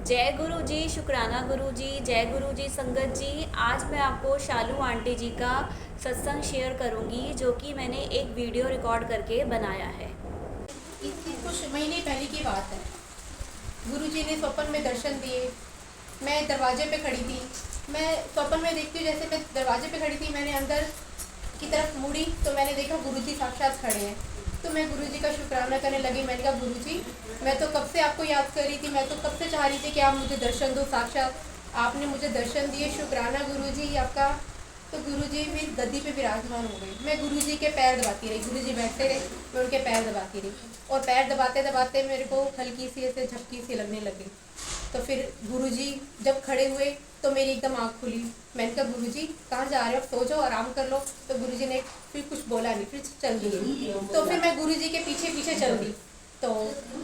जय गुरु जी, शुक्राना गुरु जी, जय गुरु जी संगत जी। आज मैं आपको शालू आंटी जी का सत्संग शेयर करूंगी जो कि मैंने एक वीडियो रिकॉर्ड करके बनाया है। इसकी कुछ महीने पहले की बात है। गुरुजी ने स्वप्न में दर्शन दिए। मैं दरवाजे पे खड़ी थी। मैं स्वप्न में देखती हूँ जैसे मैं दरवाजे पे खड़ी थी, मैंने अंदर की तरफ मुड़ी तो मैंने देखा गुरुजी साक्षात खड़े हैं। तो मैं गुरुजी का शुक्राना करने लगी। मैंने कहा गुरुजी, मैं तो कब से आपको याद कर रही थी, मैं तो कब से चाह रही थी कि आप मुझे दर्शन दो, साक्षात आपने मुझे दर्शन दिए, शुक्राना गुरुजी आपका। तो गुरुजी मेरी गद्दी पे विराजमान हो गए। मैं गुरुजी के पैर दबाती रही, गुरुजी बैठते रहे, मैं उनके पैर दबाती रही और पैर दबाते दबाते मेरे को हल्की सी ऐसे झपकी सी लगने लगी। तो फिर गुरुजी जब खड़े हुए तो मेरी एकदम आँख खुली। मैंने कहा गुरुजी कहाँ जा रहे हो, सो जाओ, आराम कर लो। तो गुरुजी ने फिर कुछ बोला नहीं, फिर चल दिए। तो फिर मैं गुरुजी के पीछे पीछे चल दी। तो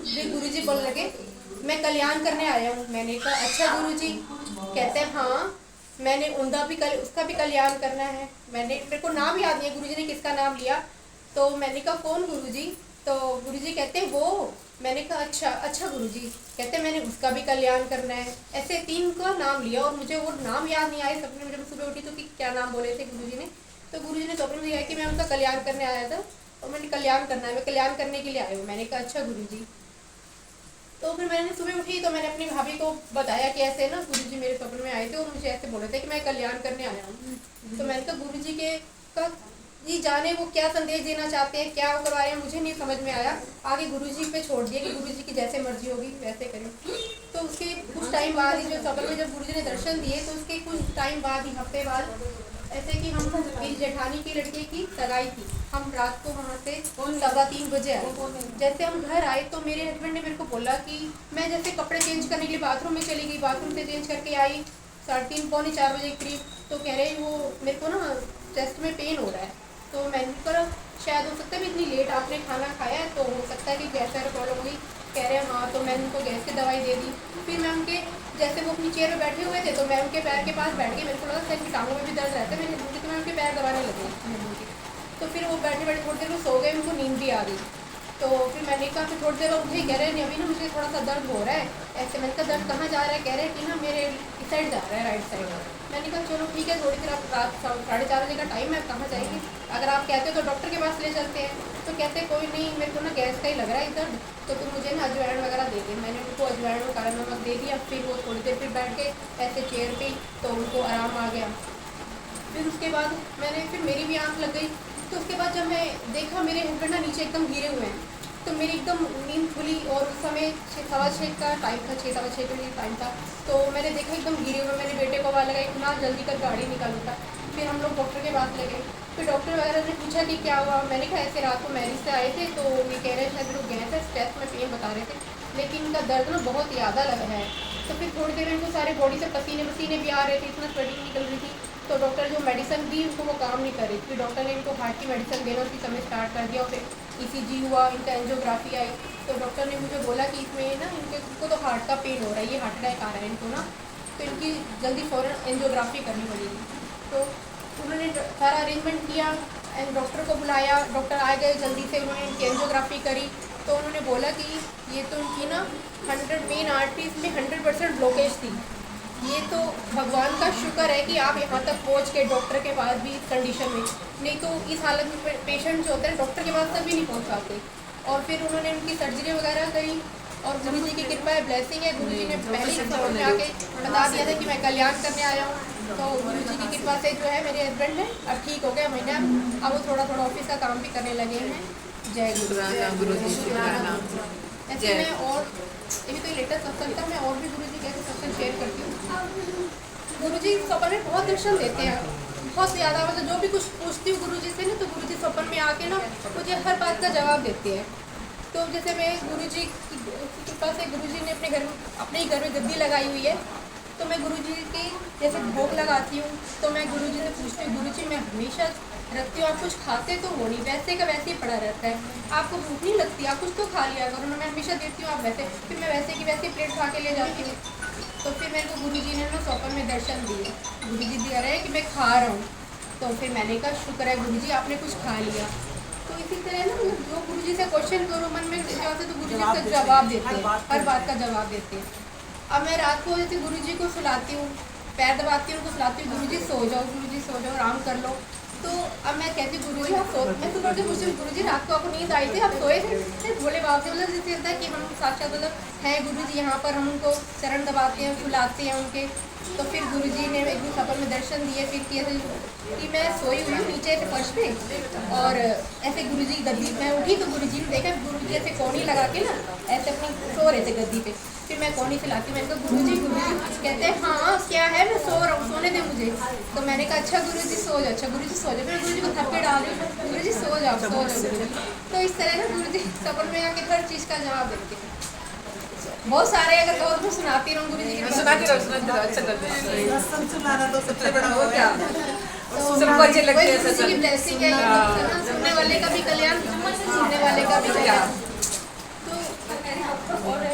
फिर गुरुजी बोलने लगे मैं कल्याण करने आया हूँ। मैंने कहा अच्छा गुरुजी। कहते हैं हाँ, मैंने उसका भी कल्याण करना है। मेरे को नाम याद नहीं है गुरुजी ने किसका नाम लिया। तो मैंने कहा कौन गुरुजी। तो गुरुजी कहते हैं वो। मैंने कहा अच्छा अच्छा गुरुजी। कहते हैं मैंने उसका भी कल्याण करना है। ऐसे 3 का नाम लिया और मुझे वो नाम याद नहीं आए सपने में जब सुबह उठी तो कि क्या नाम बोले थे गुरुजी ने। तो गुरुजी ने सपने में दिया कि मैं उनका कल्याण करने आया था और मैंने कल्याण करना है, मैं कल्याण करने के लिए आया हूँ। मैंने कहा अच्छा गुरुजी। तो फिर मैंने सुबह उठी तो मैंने अपनी भाभी को बताया कि ऐसे ना गुरुजी मेरे सपने में आए थे और मुझे ऐसे बोले थे कि मैं कल्याण करने आया हूँ। तो मैंने कहा गुरुजी के का जी जाने वो क्या संदेश देना चाहते हैं, क्या वो करवा रहे हैं, मुझे नहीं समझ में आया। आगे गुरुजी पे छोड़ दिया कि गुरुजी की जैसे मर्जी होगी वैसे करें। तो उसके कुछ टाइम बाद ही जो सपने में जब गुरुजी ने दर्शन दिए तो उसके कुछ टाइम बाद ही, हफ्ते बाद, ऐसे कि हम मेरी जेठानी की लड़के की सगाई थी। हम रात को वहाँ से 3:15 बजे आए। जैसे हम घर आए तो मेरे हस्बैंड ने मेरे को बोला कि मैं जैसे कपड़े चेंज करने के लिए बाथरूम में चली गई, बाथरूम से चेंज करके आई 3:30 पौने 4 बजे के करीब। तो कह रहे वो मेरे को ना चेस्ट में पेन हो रहा है। तो मैंने कहा शायद हो सकता है भी इतनी लेट आपने खाना खाया है तो हो सकता है कि गैस वगैरह प्रॉब्लम हुई। कह रहे हैं हाँ। तो मैंने उनको गैस की दवाई दे दी। फिर मैं उनके जैसे वो अपनी चेयर पर बैठे हुए थे तो मैं उनके पैर के पास बैठ गई। मेरे को लगा शायद कि टांगों में भी दर्द रहता है, मैंने सोची तो मैं उनके पैर दबाने लगी उनके। तो फिर वो बैठे बैठे थोड़ी देर में सो गए, उनको नींद भी आ गई। तो फिर मैंने कहा फिर थोड़ी देर बाद मुझे कह रहे हैं अभी ना मुझे थोड़ा सा दर्द हो रहा है ऐसे। मैंने कहा दर्द कहाँ जा रहा है। कह रहे हैं कि ना मेरे इस साइड जा रहा है, राइट साइड। मैंने कहा चलो ठीक है, थोड़ी देर आप रात 4:30 बजे का टाइम है, कहाँ जाएंगे, अगर आप कहते हो तो डॉक्टर के पास ले चलते हैं। तो कहते कोई नहीं, मेरे को ना गैस का ही लग रहा है दर्द, तो तुम मुझे ना अजवाइन वगैरह दे दें। मैंने उनको अजवाइन और काला नमक दे दिया। फिर वो थोड़ी देर फिर बैठ के ऐसे चेयर पे, तो उनको आराम आ गया। फिर उसके बाद फिर मेरी भी आँख लग गई। तो उसके बाद जब मैं देखा मेरे हस्बैंड ना नीचे एकदम गिरे हुए हैं, तो मेरी एकदम नींद खुली और उस समय 6:15 का टाइम था, 6:15 का टाइम था। तो मैंने देखा एकदम गिरे हुए, मेरे बेटे को आवाज़ लगाई ना जल्दी कर गाड़ी निकालू था। फिर हम लोग डॉक्टर के पास ले गए। फिर डॉक्टर वगैरह ने पूछा कि क्या हुआ। मैंने कहा ऐसे रात को मैरिज से आए थे तो ये कह रहे शायद लोग गए थे, स्ट्रेस में पेन बता रहे थे, लेकिन इनका दर्द ना बहुत ज़्यादा लग रहा है। तो फिर थोड़ी देर में इनको सारे बॉडी से पसीने पसीने भी आ रहे थे, इतना स्वेटिंग निकल रही थी। तो डॉक्टर जो मेडिसिन दी उनको वो काम नहीं कर रही थी। डॉक्टर ने इनको हार्ट की मेडिसिन देना उसी समय स्टार्ट कर दिया और फिर ECG हुआ, इनका एंजियोग्राफी आई। तो डॉक्टर ने मुझे बोला कि इसमें ना इनको तो हार्ट का पेन हो रहा है, ये हार्ट अटैक आ रहा है इनको ना, तो इनकी जल्दी फ़ौरन एंजियोग्राफी करनी पड़ेगी। तो उन्होंने सारा अरेंजमेंट किया एंड डॉक्टर को बुलाया। डॉक्टर आ गए जल्दी से, उन्होंने इनकी एंजियोग्राफी करी। तो उन्होंने बोला कि ये तो इनकी ना 100 मेन आर्टरीज में 100% ब्लॉकेज थी। ये तो भगवान का शुक्र है कि आप यहाँ तक पहुँच के डॉक्टर के पास भी इस कंडीशन में, नहीं तो इस हालत में पेशेंट जो होते हैं डॉक्टर के पास तक भी नहीं पहुँच पाते। और फिर उन्होंने उनकी सर्जरी वगैरह करी और गुरु जी की कृपा है, ब्लेसिंग है। गुरु जी ने पहले ही समझ में आके बता दिया था कि मैं कल्याण करने आया हूँ। तो गुरु जी की कृपा से जो है मेरे हस्बैंड है अब ठीक हो गया महीना। अब वो थोड़ा थोड़ा ऑफिस का काम भी करने लगे हैं। जय गुरु जी। ऐसे मैं और ये तो लेटेस्ट सत्संग था, मैं और भी गुरु जी कैसे सत्संग शेयर करती हूँ। गुरु जी स्वप्न में बहुत दर्शन देते हैं, बहुत ज़्यादा। मतलब जो भी कुछ पूछती हूँ गुरु जी से ना तो गुरु जी स्वप्न में आके ना मुझे हर बात का जवाब देते हैं। तो जैसे मैं गुरु जी की कृपा से गुरु जी ने अपने ही घर में गद्दी लगाई हुई है। तो मैं गुरु जी की जैसे भोग लगाती हूँ तो मैं गुरु जी से पूछती हूँ गुरु जी मैं हमेशा रखती हूँ, आप कुछ खाते तो हो नहीं, वैसे का वैसे ही पड़ा रहता है, आपको भूख नहीं लगती, आप कुछ तो खा लिया करो ना। मैं हमेशा देती हूँ आप वैसे, फिर मैं वैसे की वैसे प्लेट खा के ले जाती हूँ। तो फिर मेरे को गुरु जी ने ना स्वप्न में दर्शन दिए। गुरु जी दिया रहे कि मैं खा रहा हूँ। तो फिर मैंने कहा शुक्र है गुरु जी आपने कुछ खा लिया। तो इसी तरह ना मतलब जो गुरु जी से क्वेश्चन करो मन में जाते तो गुरु जी उसका जवाब देते हैं, हर बात का जवाब देते हैं। अब मैं रात को जैसे गुरुजी को सुलाती हूँ, पैर दबाती हूँ, उनको सुलाती हूँ, गुरुजी सो जाओ, गुरुजी सो जाओ, आराम कर लो। तो अब मैं कहती हूँ गुरुजी आप सो, मैं सुबह उठ के पूछती हूँ गुरुजी रात को आपको नींद आई थी, आप सोए थे? फिर भोले बाबा से मतलब जैसे होता है कि हम साक्षात मतलब हैं गुरुजी यहाँ पर, हम उनको चरण दबाते हैं, सुलाते हैं उनके। तो फिर गुरुजी ने एक दिन सपन में दर्शन दिए, फिर कि मैं सोई हुई हूँ नीचे ऐसे फर्श पे, और ऐसे गुरुजी गद्दी, मैं उठी तो गुरुजी ने देखा, गुरुजी ऐसे कोनी लगा के ना ऐसे अपनी सो रहे थे गद्दी पे। फिर मैं कोनी से लाती, मैंने कहा गुरुजी कहते हैं हाँ क्या है, मैं सो रहा हूँ, सोने दे मुझे। तो मैंने कहा अच्छा गुरुजी सो जाओ, अच्छा गुरुजी सो जाओ। फिर गुरुजी को थप्पड़ डाल रही, गुरुजी सो जाओ, सो जाओ गुरुजी। तो इस तरह ना गुरुजी सपन में आके हर चीज़ का जवाब देते हैं। बहुत सारे अगर कहो तो सुनाती रहूँ गुरुजी के सुना के रहो, सुना के रहो, अच्छा लगता है। सत्संग सुनाना तो सबसे बड़ा और क्या, तो सबको अच्छे लगते हैं गुरुजी की सत्संग। ब्लेसिंग है, ये लोग ना सुनने वाले का भी कल्याण, सुनने वाले का भी कल्याण। तो और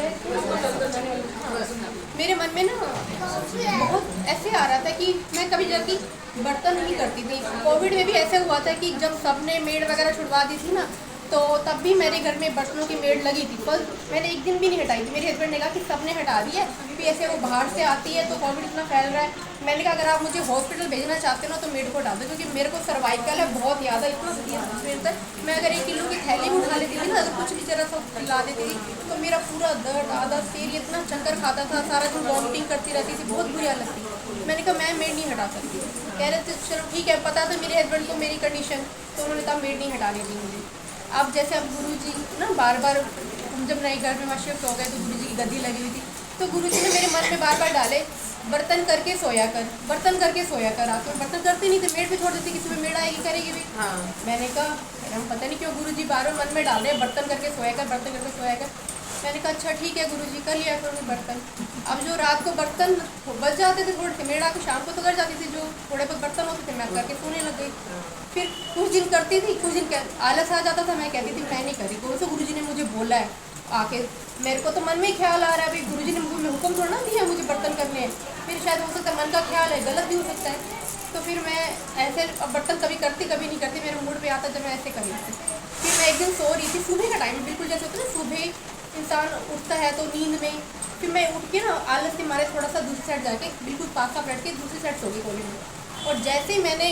मेरे मन में ना बहुत ऐसे आ रहा था कि मैं कभी जल्दी बर्तन नहीं करती थी। कोविड में भी ऐसे हुआ था कि जब सबने मेड वगैरह छुड़वा दी थी ना, तो तब भी मेरे घर में बर्तनों की मेड लगी थी, पर मैंने एक दिन भी नहीं हटाई थी। मेरे हस्बैंड ने कहा कि सबने हटा दी है, क्योंकि ऐसे वो बाहर से आती है तो कोविड इतना फैल रहा है। मैंने कहा अगर आप मुझे हॉस्पिटल भेजना चाहते हो ना तो मेड को हटा दो, क्योंकि मेरे को सर्वाइकल है बहुत ज़्यादा, इतना सीरियस है। मैं अगर 1 किलो की थैली भी उठा लेती थी ना, अगर कुछ भी जरा सा खिला देती थी तो मेरा पूरा दर्द, आधा सिर, इतना चक्कर खाता था, सारा दिन वॉमिटिंग करती रहती थी, बहुत बुरी हालत थी। मैंने कहा मैं मेड नहीं हटा सकती। कह रहे थे चलो ठीक है, पता था मेरे हस्बैंड को मेरी कंडीशन, तो उन्होंने कहा मेड नहीं हटाने दी मुझे। अब जैसे अब गुरुजी ना बार बार, हम जब नए घर में वहाँ शिफ्ट हो गए तो गुरुजी की गद्दी लगी हुई थी, तो गुरुजी ने मेरे मन में बार बार डाले बर्तन करके सोया कर, बर्तन करके सोया कर। रात में बर्तन करती नहीं थे, मेड पे छोड़ देती, किसी में मेड आएगी करेगी भी। हाँ। मैंने कहा हम पता नहीं क्यों गुरुजी बार बार मन में डाल रहे हैं बर्तन करके सोया कर, बर्तन करके सोया कर। मैंने कहा अच्छा ठीक है गुरुजी, कर लिया करूँगी बर्तन। अब जो रात को बर्तन बच जाते थे थोड़े से, मेड आके शाम को तो कर जाती थी, जो थोड़े बहुत बर्तन होते थे मैं करके सोने लग गई। फिर कुछ दिन करती थी, कुछ दिन आलस आ जाता था, मैं कहती थी मैं नहीं करी। तो से गुरुजी ने मुझे बोला है आके, मेरे को तो मन में ख्याल आ रहा है अभी गुरुजी ने मुझे हुक्म थोड़ा ना दिया मुझे बर्तन करने हैं, फिर शायद हो सकता है मन का ख्याल है, गलत भी हो सकता है। तो फिर मैं ऐसे अब बर्तन कभी करती कभी नहीं करती, मेरे मूड पे आता जब मैं ऐसे कर रही थी। फिर मैं एक दिन सो रही थी, सुबह का टाइम बिल्कुल जैसे होता है ना, सुबह इंसान उठता है तो नींद में, फिर मैं उठ के ना आलस के मारे थोड़ा सा दूसरी साइड जाके बिल्कुल पास आप बैठ के दूसरी साइड सो गई कोने में। और जैसे ही मैंने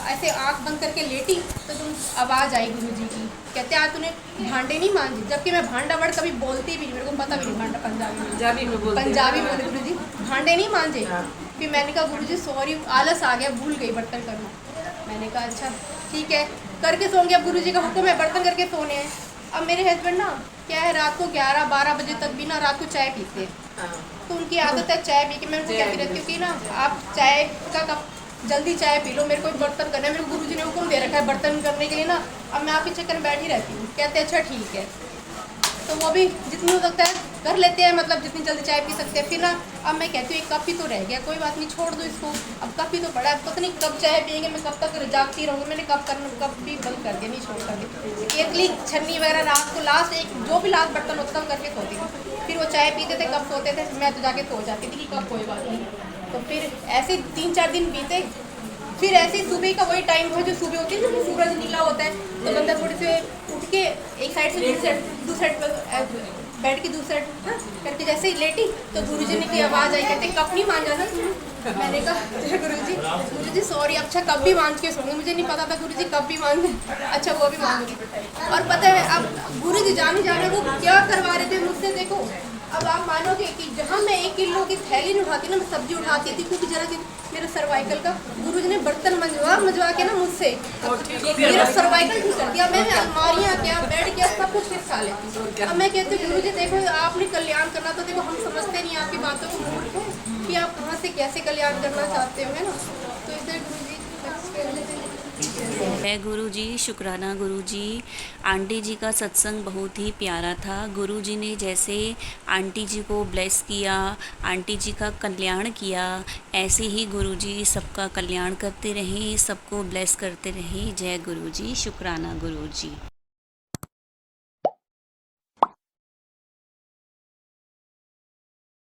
ऐसे आँख बंद करके लेटी तो तुम आवाज़ आई गुरुजी की, कहते आज तूने भांडे नहीं मांझे, जबकि मैं भांडा वर्ड कभी बोलती भी नहीं, मेरे को पता भी नहीं भांडा पंजाबी में, पंजाबी में बोलते हैं। पंजाबी बोले गुरुजी भांडे नहीं मांझे। हाँ। फिर मैंने कहा गुरुजी सॉरी, आलस आ गया, भूल गई बर्तन करना। मैंने कहा अच्छा ठीक है, करके सोंगे, अब गुरुजी का हुक्म है बर्तन करके सोने हैं। अब मेरे हस्बैंड ना क्या है, रात को 11-12 बजे तक भी ना रात को चाय पीते हैं, हाँ। तो उनकी आदत है चाय पी के। मैं उनको कहती रहती हूँ कि ना आप चाय का कप जल्दी चाय पी लो, मेरे को बर्तन करना है, मेरे को गुरुजी ने हुक्म दे रखा है बर्तन करने के लिए ना। अब मैं आपके चक्कर में बैठी रहती हूँ, कहते हैं अच्छा ठीक है। तो वो भी जितनी हो सकता है कर लेते हैं, मतलब जितनी जल्दी चाय पी सकते हैं। फिर ना अब मैं कहती हूँ एक कप ही तो रह गया, कोई बात नहीं छोड़ दो इसको, अब कप ही तो पड़ा है, पता नहीं कब चाय पियेंगे, मैं कब तक जागती रहूँगी। मैंने कप भी बंद कर दिया, नहीं छोड़ कर दिया। केतली छन्नी वगैरह रात को लास्ट एक जो भी लास्ट बर्तन होता था करके सोती थी। फिर वो चाय पीते थे, कब सोते थे, मैं तो जाके सो जाती थी कि कब कोई बात नहीं। तो फिर ऐसे 3-4 दिन बीते। फिर ऐसे सुबह का वही टाइम था जो सुबह होती है ना, सूरज नीला होता है, तो बंदा थोड़े से उठ के एक साइड से दूसरी साइड पर बेड की दूसरी साइड करके जैसे ही लेटी तो गुरुजी ने की आवाज़ आई, कहते कप नहीं मांझा था तुमने। मैंने कहा गुरुजी सॉरी, अच्छा कब भी मांझ के सोऊंगी, मुझे नहीं पता था गुरुजी कब भी मांझे, अच्छा वो भी मांगूंगी। और पता है अब गुरुजी जाने वो क्या करवा रहे थे मुझसे, देखो अब आप मानोगे कि जहाँ मैं 1 किलो की थैली नहीं उठाती ना, मैं सब्जी उठाती थी, क्योंकि जरा सी मेरा सर्वाइकल का गुरुजी ने बर्तन मंजवा के ना मुझसे मेरा सर्वाइकल ठीक कर दिया। मैंने अलमारियाँ क्या, बेड क्या, सब कुछ फिर खा लेती। अब मैं कहती हूँ गुरुजी देखो आपने कल्याण करना, तो देखो हम समझते नहीं आपकी बातों को, मूड को, कि आप कहाँ से कैसे कल्याण करना चाहते हो, है ना। तो इसलिए गुरुजी जय गुरु जी, शुक्राना गुरु जी। आंटी जी का सत्संग बहुत ही प्यारा था। गुरु जी ने जैसे आंटी जी को ब्लेस किया, आंटी जी का कल्याण किया, ऐसे ही गुरु जी सबका कल्याण करते रहें, सबको ब्लेस करते रहें। जय गुरु जी, शुक्राना गुरु जी।